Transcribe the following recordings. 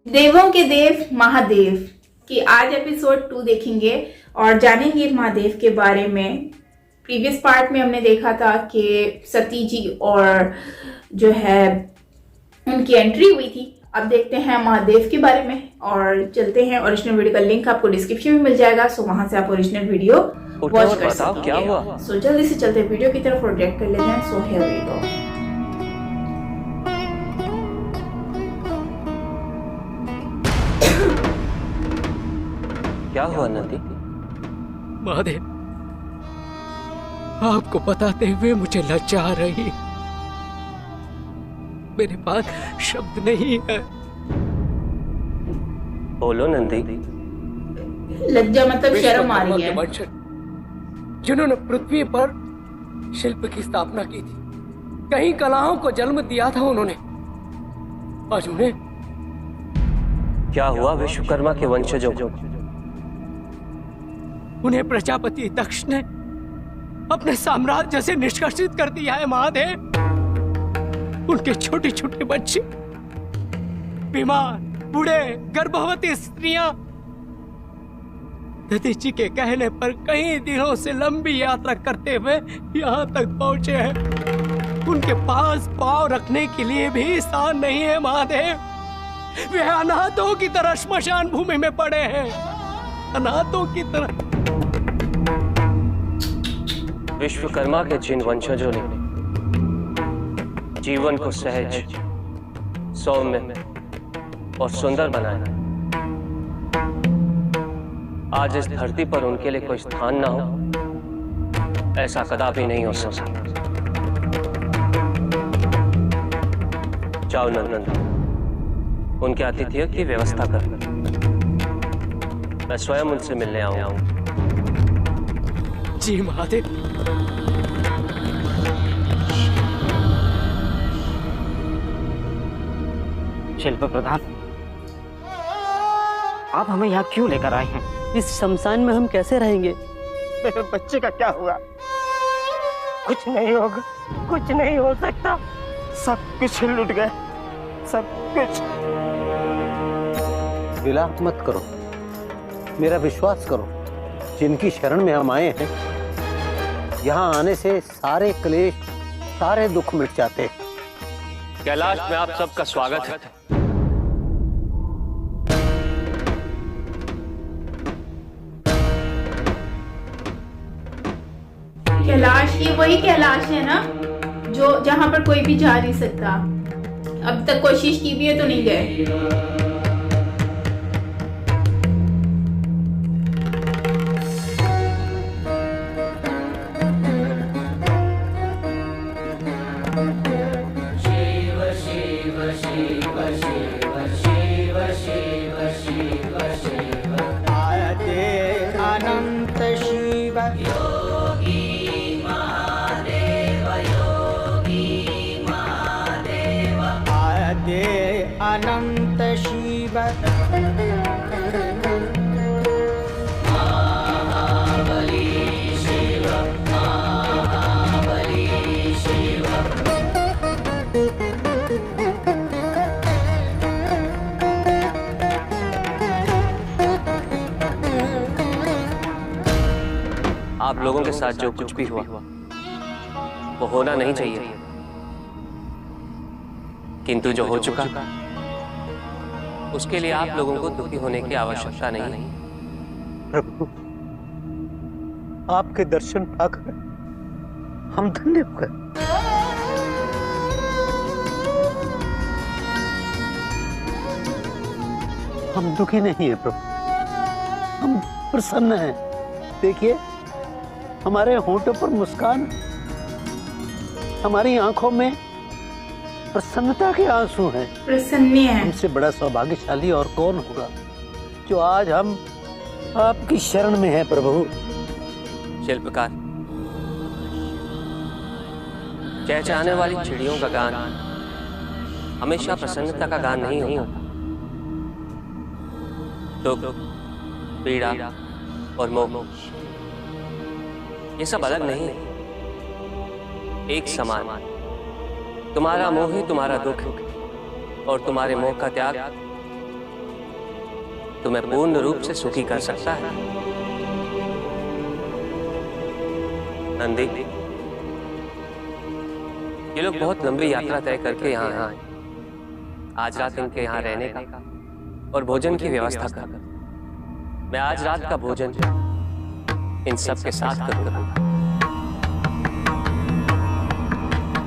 देवों के देव महादेव की आज एपिसोड 2 देखेंगे और जानेंगे महादेव के बारे में। प्रीवियस पार्ट में हमने देखा था कि सती जी और जो है उनकी एंट्री हुई थी। अब देखते हैं महादेव के बारे में और चलते हैं। ओरिजिनल वीडियो का लिंक आपको डिस्क्रिप्शन में मिल जाएगा, सो वहां से आप ओरिजिनल वीडियो वॉच कर सकते हैं। क्या हुआ? सो जल्दी से चलते हैं वीडियो की तरफ और डायरेक्ट कर लेते हैं। So here we go. क्या हुआ नंदी? महादेव, आपको बताते हुए मुझे लज्जा आ रही, मेरे पास शब्द नहीं है। बोलो नंदी। लज्जा मतलब शर्म आ रही है। जिन्होंने पृथ्वी पर शिल्प की स्थापना की थी, कई कलाओं को जन्म दिया था उन्होंने, आज उन्हें क्या हुआ विश्वकर्मा के वंशजों को? उन्हें प्रजापति दक्ष ने अपने साम्राज्य से निष्कासित कर दिया है महादेव। उनके छोटे छोटे बच्चे, बीमार, बूढ़े, गर्भवती स्त्रियां दधी जी के कहने पर कई दिनों से लंबी यात्रा करते हुए यहाँ तक पहुंचे हैं। उनके पास पांव रखने के लिए भी स्थान नहीं है महादेव। वे अनाथों की तरह श्मशान भूमि में पड़े हैं, अनाथों की तरह। विश्वकर्मा के जिन वंशजों ने जीवन को सहज, सौम्य और सुंदर बनाया, आज इस धरती पर उनके लिए कोई स्थान ना हो, ऐसा कदापि नहीं हो सकता। जाओ नंदन, उनके आतिथ्य की व्यवस्था कर। मैं स्वयं उनसे मिलने आऊंगा। जी महादेव। शिल्प प्रधान, आप हमें यहाँ क्यों लेकर आए हैं? इस शमशान में हम कैसे रहेंगे? मेरे बच्चे का क्या हुआ? कुछ नहीं होगा, कुछ नहीं हो सकता। सब कुछ लुट गया, सब कुछ। विलाप मत करो, मेरा विश्वास करो। जिनकी शरण में हम आए हैं, यहाँ आने से सारे क्लेश, सारे दुख मिट जाते हैं। कैलाश में आप सबका स्वागत है। कैलाश, ये वही कैलाश है ना जो जहां पर कोई भी जा नहीं सकता? अब तक कोशिश की भी है तो नहीं गए। अनंत शिव योगी महादेव, योगी महादेव, आदे अनंत शिव महाबली शिव, महाबली शिव। आप लोगों के साथ जो कुछ भी हुआ वो होना नहीं चाहिए, किंतु जो हो चुका उसके लिए आप लोगों को दुखी होने की आवश्यकता नहीं। प्रभु, आपके दर्शन पाकर हम धन्य हो गए। हम दुखी नहीं है प्रभु, हम प्रसन्न हैं। देखिए, हमारे होंठों पर मुस्कान, हमारी आंखों में प्रसन्नता के आंसू हैं। प्रसन्न है। हमसे बड़ा सौभाग्यशाली और कौन होगा जो आज हम आपकी शरण में है प्रभु। शिल्पकार, चहचहाने वाली चिड़ियों का गान हमेशा प्रसन्नता का गान नहीं होता। दुख, पीड़ा और मोह ये सब अलग नहीं है, एक समान। तुम्हारा मोह ही तुम्हारा दुख और तुम्हारे मोह का त्याग तुम्हें पूर्ण रूप से सुखी कर सकता है। नंदी, ये लोग बहुत लंबी यात्रा तय करके यहाँ आए। आज रात इनके यहाँ रहने का और भोजन की व्यवस्था कर। मैं आज रात का भोजन इन सब के साथ करूंगा।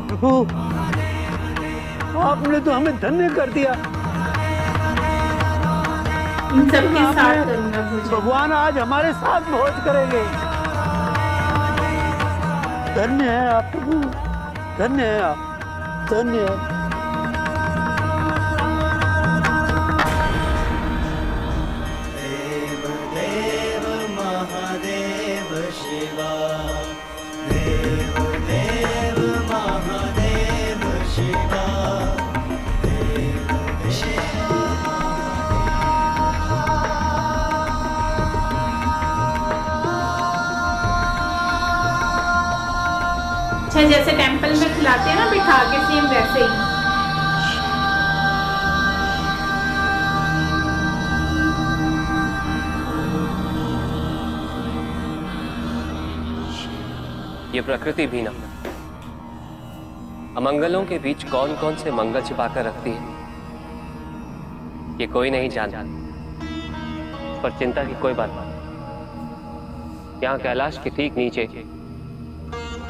प्रभु, आपने तो हमें धन्य कर दिया। इन सब के साथ करूंगा भोजन। भगवान आज हमारे साथ भोज करेंगे। धन्य है आप प्रभु, धन्य है आप, धन्य है। देव महादेव शिवा, देव देव महादेव शिवा, देव शिवा। अच्छा, जैसे टेंपल में खिलाते हैं ना बिठा के, सेम वैसे ही। ये प्रकृति भी ना अमंगलों के बीच कौन कौन से मंगल छिपाकर रखती है, ये कोई नहीं जानता। पर चिंता की कोई बात नहीं। यहाँ कैलाश के ठीक नीचे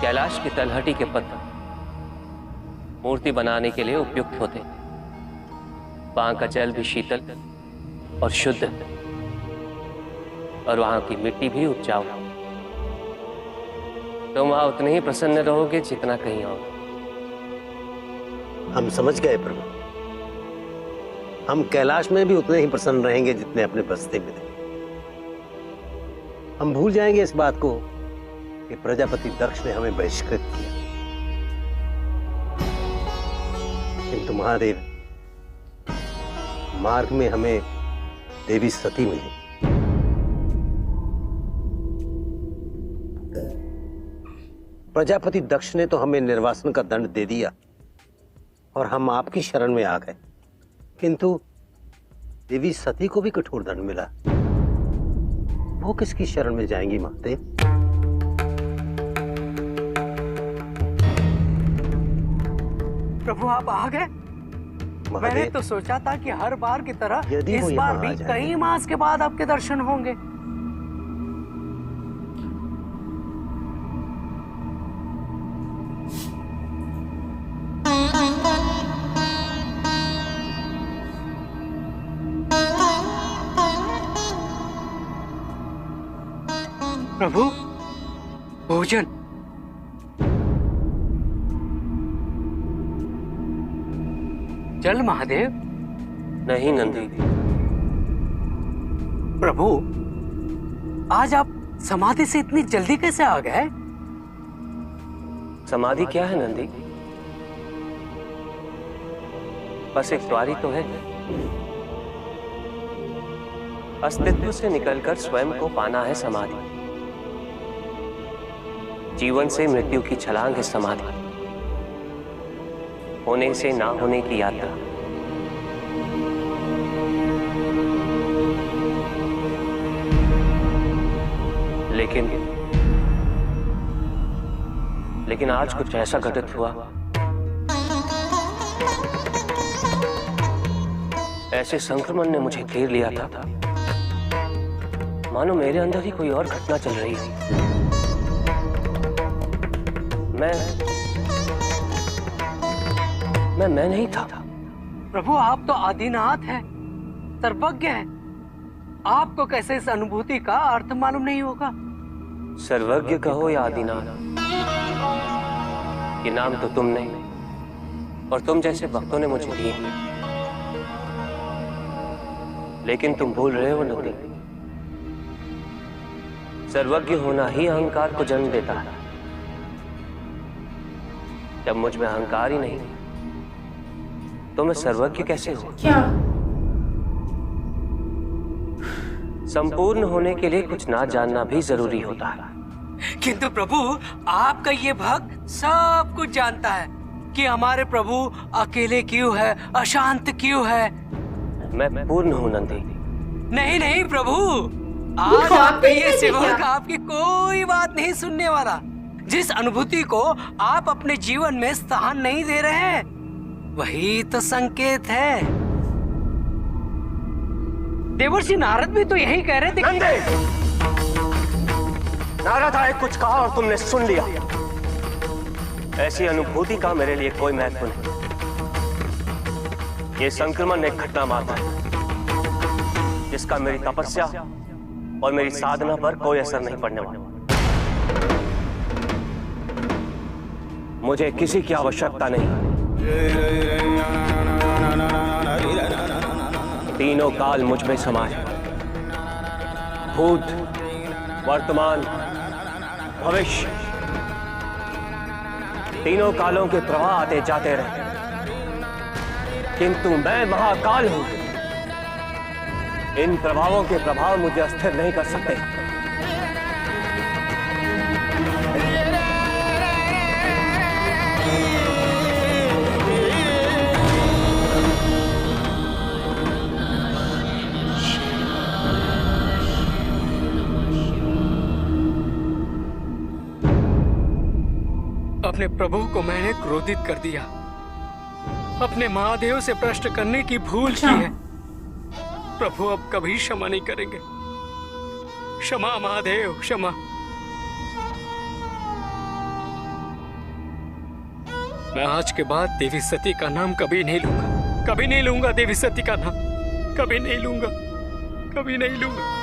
कैलाश की तलहटी के पत्थर मूर्ति बनाने के लिए उपयुक्त होते हैं। वहां का जल भी शीतल और शुद्ध और वहां की मिट्टी भी उपजाऊ। तुम वहां उतने ही प्रसन्न रहोगे जितना कहीं और। हम समझ गए प्रभु, हम कैलाश में भी उतने ही प्रसन्न रहेंगे जितने अपने बस्ती में थे। हम भूल जाएंगे इस बात को कि प्रजापति दक्ष ने हमें बहिष्कृत किया, किंतु महादेव मार्ग में हमें देवी सती मिली। प्रजापति दक्ष ने तो हमें निर्वासन का दंड दे दिया और हम आपकी शरण में आ गए, किंतु देवी सती को भी कठोर दंड मिला। वो किसकी शरण में जाएंगी महादेव? प्रभु आप आ गए। मैंने तो सोचा था कि हर बार की तरह यदि इस वो बार यहाँ आ भी जाए। कई मास के बाद आपके दर्शन होंगे। प्रभु भोजन। चल महादेव। नहीं नंदी, प्रभु आज आप समाधि से इतनी जल्दी कैसे आ गए? समाधि क्या है नंदी? बस एक द्वारी तो है। अस्तित्व से निकलकर स्वयं को पाना है समाधि। जीवन से मृत्यु की छलांग है समाधि। होने से ना होने की यात्रा। लेकिन आज कुछ ऐसा घटित हुआ, ऐसे संक्रमण ने मुझे घेर लिया था, मानो मेरे अंदर ही कोई और घटना चल रही थी। मैं नहीं था। प्रभु आप तो आदिनाथ हैं, सर्वज्ञ हैं। आपको कैसे इस अनुभूति का अर्थ मालूम नहीं होगा? सर्वज्ञ कहो या आदिनाथ, ये नाम तो तुमने और तुम जैसे भक्तों ने मुझे दिए, लेकिन तुम भूल रहे हो नंदी, सर्वज्ञ होना ही अहंकार को जन्म देता है। जब मुझ में अहंकार ही नहीं तो मैं सर्वज्ञ कैसे हूं? क्या? संपूर्ण होने के लिए कुछ ना जानना भी जरूरी होता है। किंतु प्रभु आपका ये भक्त सब कुछ जानता है कि हमारे प्रभु अकेले क्यों है, अशांत क्यों है। मैं पूर्ण हूं नंदी, नहीं नहीं प्रभु, आज दिखाते आपके हैं ये क्या? सेवक आपकी कोई बात नहीं सुनने वाला। जिस अनुभूति को आप अपने जीवन में स्थान नहीं दे रहे हैं, वही तो संकेत है। देवर्षि नारद भी तो यही कह रहे थे कि... नंदे! नारद आए कुछ कहा और तुमने सुन लिया। ऐसी अनुभूति का मेरे लिए कोई महत्व नहीं। ये संक्रमण एक घटना मात्र है जिसका मेरी तपस्या और मेरी साधना पर कोई असर नहीं पड़ने वाला। मुझे किसी की आवश्यकता नहीं। तीनों काल मुझ में समाये, भूत, वर्तमान, भविष्य, तीनों कालों के प्रवाह आते जाते रहे, किंतु मैं महाकाल हूं। इन प्रभावों के प्रभाव मुझे अस्थिर नहीं कर सकते। अपने प्रभु को मैंने क्रोधित कर दिया, अपने महादेव से प्रश्न करने की भूल की है। प्रभु अब कभी क्षमा नहीं करेंगे। क्षमा महादेव, क्षमा। मैं आज के बाद देवी सती का नाम कभी नहीं लूंगा, कभी नहीं लूंगा देवी सती का नाम, कभी नहीं लूंगा, कभी नहीं लूंगा।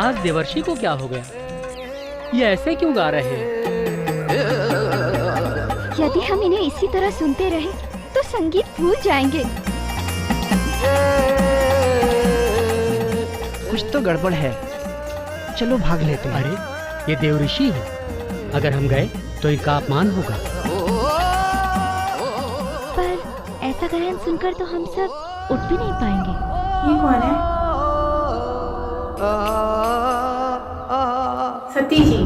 आज देवर्षि को क्या हो गया? ये ऐसे क्यों गा रहे हैं? यदि हम इन्हें इसी तरह सुनते रहे तो संगीत भूल जाएंगे। कुछ तो गड़बड़ है, चलो भाग लेते हैं। अरे ये देवऋषि है, अगर हम गए तो इनका अपमान होगा। पर ऐसा गायन सुनकर तो हम सब उठ भी नहीं पाएंगे। ये कौन है? सती जी।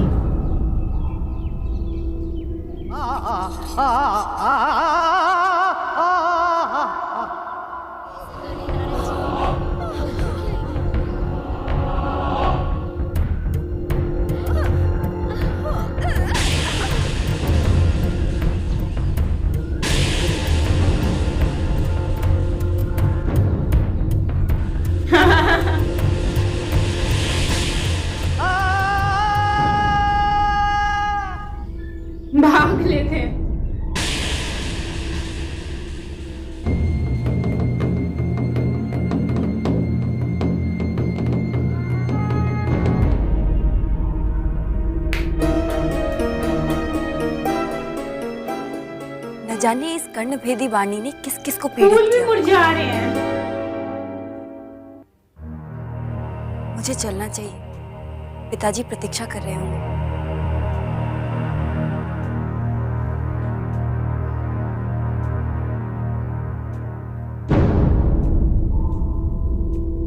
भाग लेते हैं। न जाने इस कर्णभेदी वाणी ने किस किस को फूल पीड़ित भी किया। मुरझा रहे हैं। मुझे चलना चाहिए, पिताजी प्रतीक्षा कर रहे होंगे।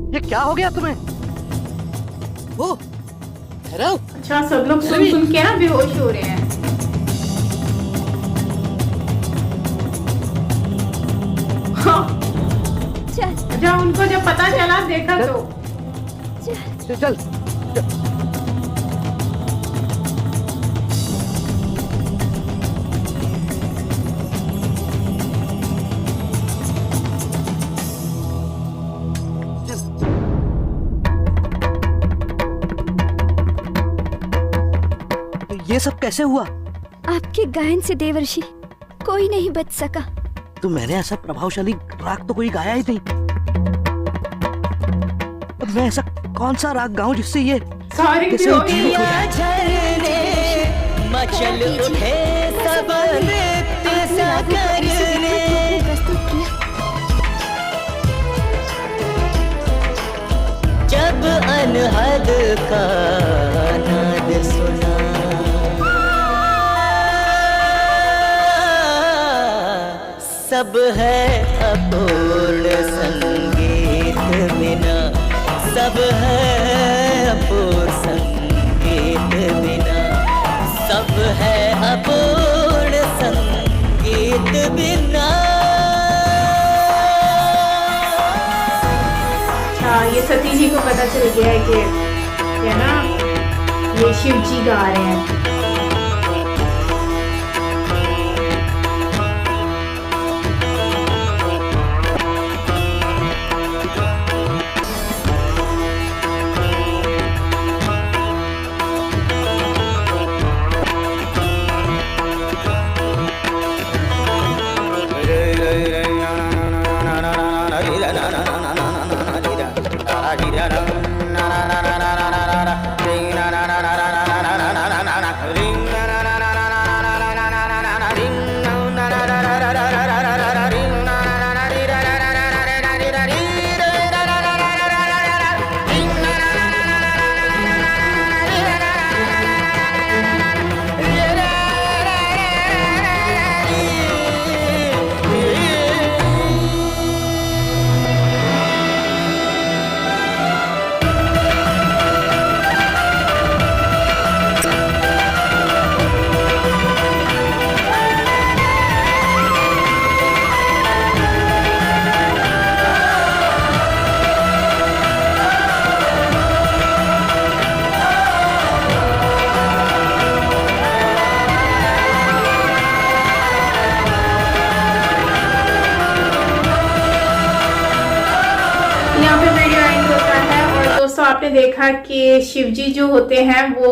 ये क्या हो गया तुम्हें? ओ, भैरव! अच्छा, सब लोग सुन सुन के ना बेहोश हो रहे हैं। हाँ, चल जब उनको जब पता चला देखा तो चल ये सब कैसे हुआ? आपके गायन से देवर्षि कोई नहीं बच सका। तो मैंने ऐसा प्रभावशाली राग तो कोई गाया ही नहीं। अब मैं ऐसा कौन सा राग गाऊं जिससे ये सॉरी कैसे जीवित हो जाए? मचल उठे सब नृत्य सागरने, जब अनहद का नाद सुना, सब है अपूर्ण संगीत बिना, सब है अपूर्ण संगीत बिना, सब है अपूर्ण संगीत बिना। अच्छा, ये सती जी को पता चल गया है कि है ना ये शिव जी गा रहे हैं। आपने देखा कि शिव जी जो होते हैं वो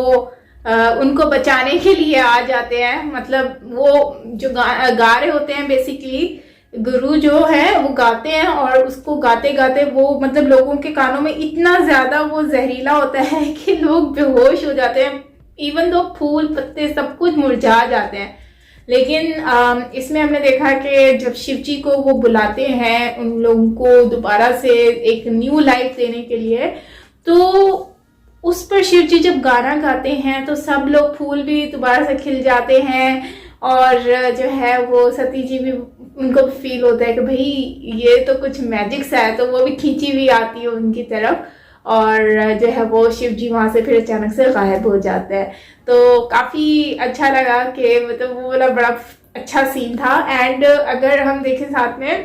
उनको बचाने के लिए आ जाते हैं। मतलब वो जो गा रहे होते हैं, बेसिकली गुरु जो है वो गाते हैं और उसको गाते गाते वो मतलब लोगों के कानों में इतना ज्यादा वो जहरीला होता है कि लोग बेहोश हो जाते हैं। इवन दो फूल पत्ते सब कुछ मुरझा जाते हैं। लेकिन इसमें हमने देखा कि जब शिव जी को वो बुलाते हैं उन लोगों को दोबारा से एक न्यू लाइफ देने के लिए, तो उस पर शिव जी जब गाना गाते हैं तो सब लोग फूल भी दोबारा से खिल जाते हैं और जो है वो सती जी भी उनको भी फील होता है कि भाई ये तो कुछ मैजिक सा है, तो वो भी खींची हुई आती है उनकी तरफ और जो है वो शिव जी वहां से फिर अचानक से गायब हो जाते हैं। तो काफी अच्छा लगा कि मतलब वो वाला बड़ा अच्छा सीन था। एंड अगर हम देखें साथ में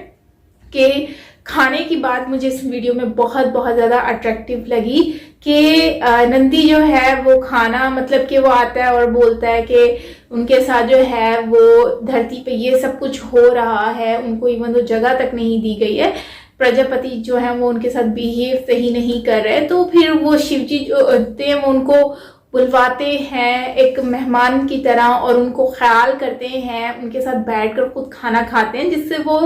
कि खाने की बात मुझे इस वीडियो में बहुत बहुत ज़्यादा अट्रैक्टिव लगी कि नंदी जो है वो खाना मतलब कि वो आता है और बोलता है कि उनके साथ जो है वो धरती पे ये सब कुछ हो रहा है, उनको इवन तो जगह तक नहीं दी गई है, प्रजापति जो है वो उनके साथ बिहेव सही नहीं कर रहे। तो फिर वो शिवजी जो होते हैं वो उनको बुलवाते हैं एक मेहमान की तरह और उनको ख्याल करते हैं, उनके साथ बैठकर खुद खाना खाते हैं जिससे वो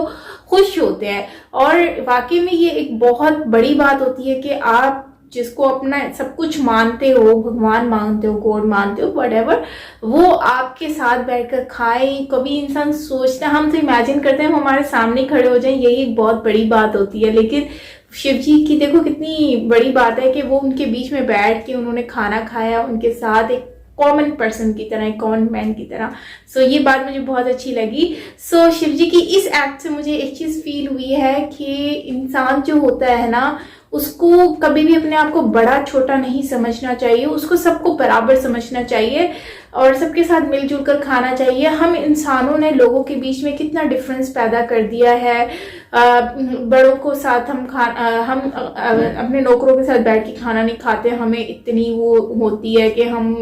खुश होते हैं। और वाकई में ये एक बहुत बड़ी बात होती है कि आप जिसको अपना सब कुछ मानते हो, भगवान मानते हो, गॉड मानते हो, व्हाटएवर, वो आपके साथ बैठकर खाए। कभी इंसान सोचता है, हम तो इमेजिन करते हैं हम हमारे सामने खड़े हो जाएं, यही एक बहुत बड़ी बात होती है। लेकिन शिव जी की देखो कितनी बड़ी बात है कि वो उनके बीच में बैठ के उन्होंने खाना खाया उनके साथ एक कॉमन पर्सन की तरह, एक कॉमन मैन की तरह। सो ये बात मुझे बहुत अच्छी लगी। सो शिव जी की इस एक्ट से मुझे एक चीज़ फील हुई है कि इंसान जो होता है ना उसको कभी भी अपने आप को बड़ा छोटा नहीं समझना चाहिए, उसको सबको बराबर समझना चाहिए और सबके साथ मिलजुल कर खाना चाहिए। हम इंसानों ने लोगों के बीच में कितना डिफरेंस पैदा कर दिया है। बड़ों को साथ हम अपने नौकरों के साथ बैठ के खाना नहीं खाते, हमें इतनी वो होती है कि हम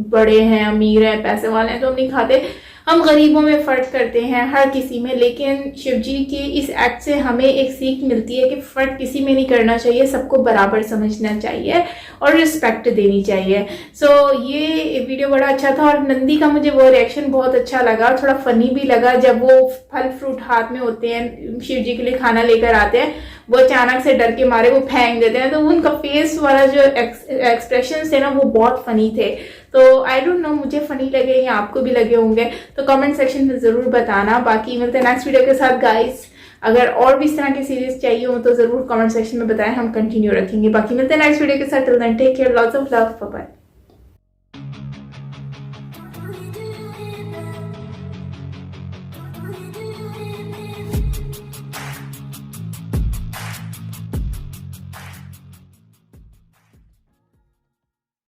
बड़े हैं, अमीर हैं, पैसे वाले हैं तो हम नहीं खाते। हम गरीबों में फर्क करते हैं हर किसी में, लेकिन शिव जी के इस एक्ट से हमें एक सीख मिलती है कि फर्क किसी में नहीं करना चाहिए, सबको बराबर समझना चाहिए और रिस्पेक्ट देनी चाहिए। सो ये वीडियो बड़ा अच्छा था और नंदी का मुझे वो रिएक्शन बहुत अच्छा लगा, थोड़ा फनी भी लगा। जब वो फल फ्रूट हाथ में होते हैं, शिव जी के लिए खाना लेकर आते हैं, वो अचानक से डर के मारे वो फेंक देते हैं, तो उनका फेस वाला जो एक्सप्रेशन थे ना वो बहुत फनी थे। तो आई डोंट नो, मुझे फनी लगे या आपको भी लगे होंगे, तो कमेंट सेक्शन में जरूर बताना। बाकी मिलते हैं नेक्स्ट वीडियो के साथ गाइस। अगर और भी इस तरह के सीरीज चाहिए हो तो जरूर कमेंट सेक्शन में बताएं, हम कंटिन्यू रखेंगे। बाकी मिलते हैं नेक्स्ट वीडियो के साथ। Till then take care, lots of love, bye bye. What do you do?